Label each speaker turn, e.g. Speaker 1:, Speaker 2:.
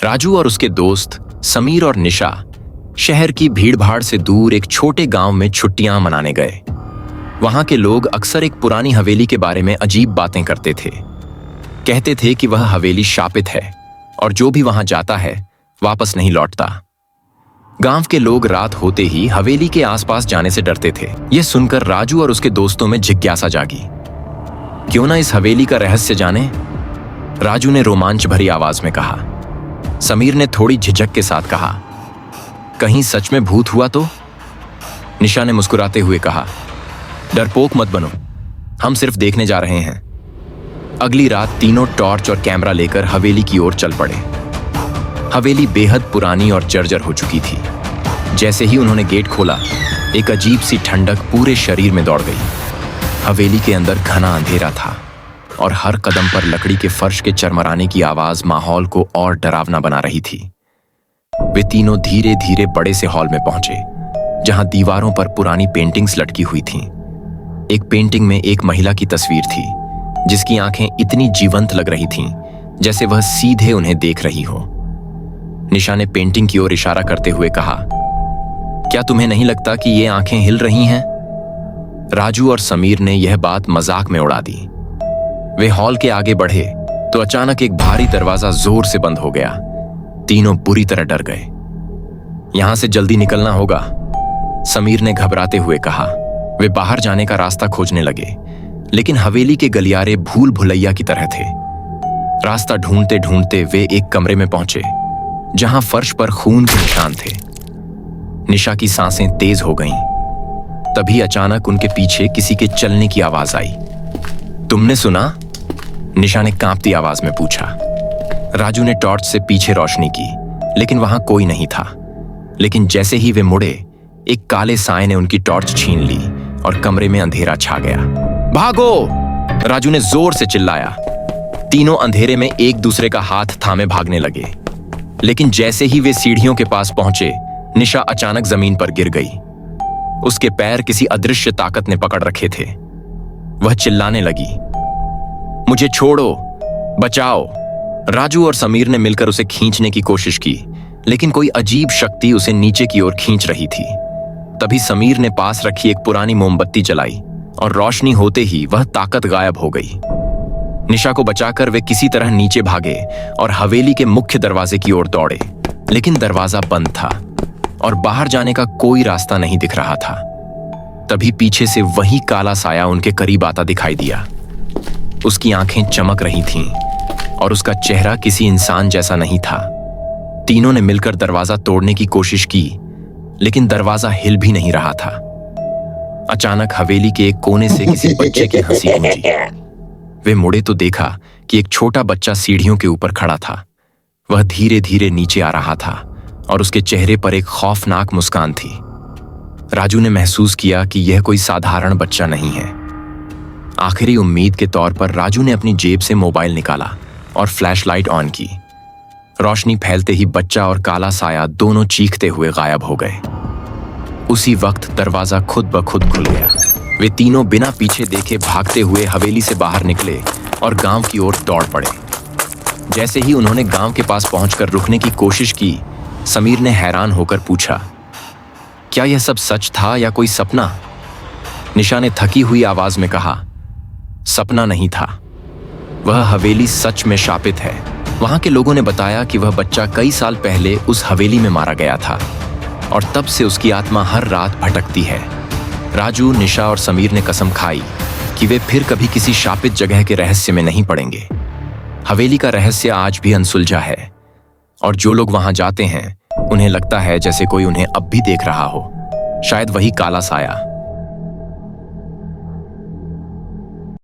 Speaker 1: राजू और उसके दोस्त समीर और निशा शहर की भीड़भाड़ से दूर एक छोटे गांव में छुट्टियां मनाने गए। वहां के लोग अक्सर एक पुरानी हवेली के बारे में अजीब बातें करते थे। कहते थे कि वह हवेली शापित है और जो भी वहां जाता है वापस नहीं लौटता। गांव के लोग रात होते ही हवेली के आसपास जाने से डरते थे। यह सुनकर राजू और उसके दोस्तों में जिज्ञासा जागी। क्यों ना इस हवेली का रहस्य जाने? राजू ने रोमांच भरी आवाज में कहा। समीर ने थोड़ी झिझक के साथ कहा, कहीं सच में भूत हुआ तो? निशा ने मुस्कुराते हुए कहा, डरपोक मत बनो, हम सिर्फ देखने जा रहे हैं। अगली रात तीनों टॉर्च और कैमरा लेकर हवेली की ओर चल पड़े। हवेली बेहद पुरानी और जर्जर हो चुकी थी। जैसे ही उन्होंने गेट खोला, एक अजीब सी ठंडक पूरे शरीर में दौड़ गई। हवेली के अंदर घना अंधेरा था और हर कदम पर लकड़ी के फर्श के चरमराने की आवाज माहौल को और डरावना बना रही थी। वे तीनों धीरे धीरे बड़े से हॉल में पहुंचे, जहां दीवारों पर पुरानी पेंटिंग्स लटकी हुई थीं। एक पेंटिंग में एक महिला की तस्वीर थी, जिसकी आंखें इतनी जीवंत लग रही थीं, जैसे वह सीधे उन्हें देख रही हो। निशा ने पेंटिंग की ओर इशारा करते हुए कहा, क्या तुम्हें नहीं लगता कि ये आंखें हिल रही हैं? राजू और समीर ने यह बात मजाक में उड़ा दी। वे हॉल के आगे बढ़े तो अचानक एक भारी दरवाजा जोर से बंद हो गया। तीनों बुरी तरह डर गए। यहां से जल्दी निकलना होगा, समीर ने घबराते हुए कहा। वे बाहर जाने का रास्ता खोजने लगे, लेकिन हवेली के गलियारे भूल भुलैया की तरह थे। रास्ता ढूंढते ढूंढते वे एक कमरे में पहुंचे, जहां फर्श पर खून के निशान थे। निशा की सांसें तेज हो गईं। तभी अचानक उनके पीछे किसी के चलने की आवाज आई। तुमने सुना? निशा ने कांपती आवाज में पूछा। राजू ने टॉर्च से पीछे रोशनी की, लेकिन वहां कोई नहीं था। लेकिन जैसे ही वे मुड़े, एक काले साए ने उनकी टॉर्च छीन ली और कमरे में अंधेरा छा गया। भागो! राजू ने जोर से चिल्लाया। तीनों अंधेरे में एक दूसरे का हाथ थामे भागने लगे। लेकिन जैसे ही वे सीढ़ियों के पास पहुंचे, निशा अचानक जमीन पर गिर गई। उसके पैर किसी अदृश्य ताकत ने पकड़ रखे थे। वह चिल्लाने लगी, मुझे छोड़ो, बचाओ। राजू और समीर ने मिलकर उसे खींचने की कोशिश की, लेकिन कोई अजीब शक्ति उसे नीचे की ओर खींच रही थी। तभी समीर ने पास रखी एक पुरानी मोमबत्ती जलाई और रोशनी होते ही वह ताकत गायब हो गई। निशा को बचाकर वे किसी तरह नीचे भागे और हवेली के मुख्य दरवाजे की ओर दौड़े, लेकिन दरवाजा बंद था और बाहर जाने का कोई रास्ता नहीं दिख रहा था। तभी पीछे से वही काला साया उनके करीब आता दिखाई दिया। उसकी आंखें चमक रही थीं और उसका चेहरा किसी इंसान जैसा नहीं था। तीनों ने मिलकर दरवाजा तोड़ने की कोशिश की, लेकिन दरवाजा हिल भी नहीं रहा था। अचानक हवेली के एक कोने से किसी बच्चे की हंसी गूंजी। वे मुड़े तो देखा कि एक छोटा बच्चा सीढ़ियों के ऊपर खड़ा था। वह धीरे धीरे नीचे आ रहा था और उसके चेहरे पर एक खौफनाक मुस्कान थी। राजू ने महसूस किया कि यह कोई साधारण बच्चा नहीं है। आखिरी उम्मीद के तौर पर राजू ने अपनी जेब से मोबाइल निकाला और फ्लैशलाइट ऑन की। रोशनी फैलते ही बच्चा और काला साया दोनों चीखते हुए गायब हो गए। उसी वक्त दरवाजा खुद ब खुद खुल गया। वे तीनों बिना पीछे देखे भागते हुए हवेली से बाहर निकले और गांव की ओर दौड़ पड़े। जैसे ही उन्होंने गांव के पास पहुंचकर रुकने की कोशिश की, समीर ने हैरान होकर पूछा, क्या यह सब सच था या कोई सपना? निशा ने थकी हुई आवाज में कहा, सपना नहीं था, वह हवेली सच में शापित है। वहां के लोगों ने बताया कि वह बच्चा कई साल पहले उस हवेली में मारा गया था और तब से उसकी आत्मा हर रात भटकती है। राजू, निशा और समीर ने कसम खाई कि वे फिर कभी किसी शापित जगह के रहस्य में नहीं पड़ेंगे। हवेली का रहस्य आज भी अनसुलझा है और जो लोग वहां जाते हैं, उन्हें लगता है जैसे कोई उन्हें अब भी देख रहा हो, शायद वही काला साया।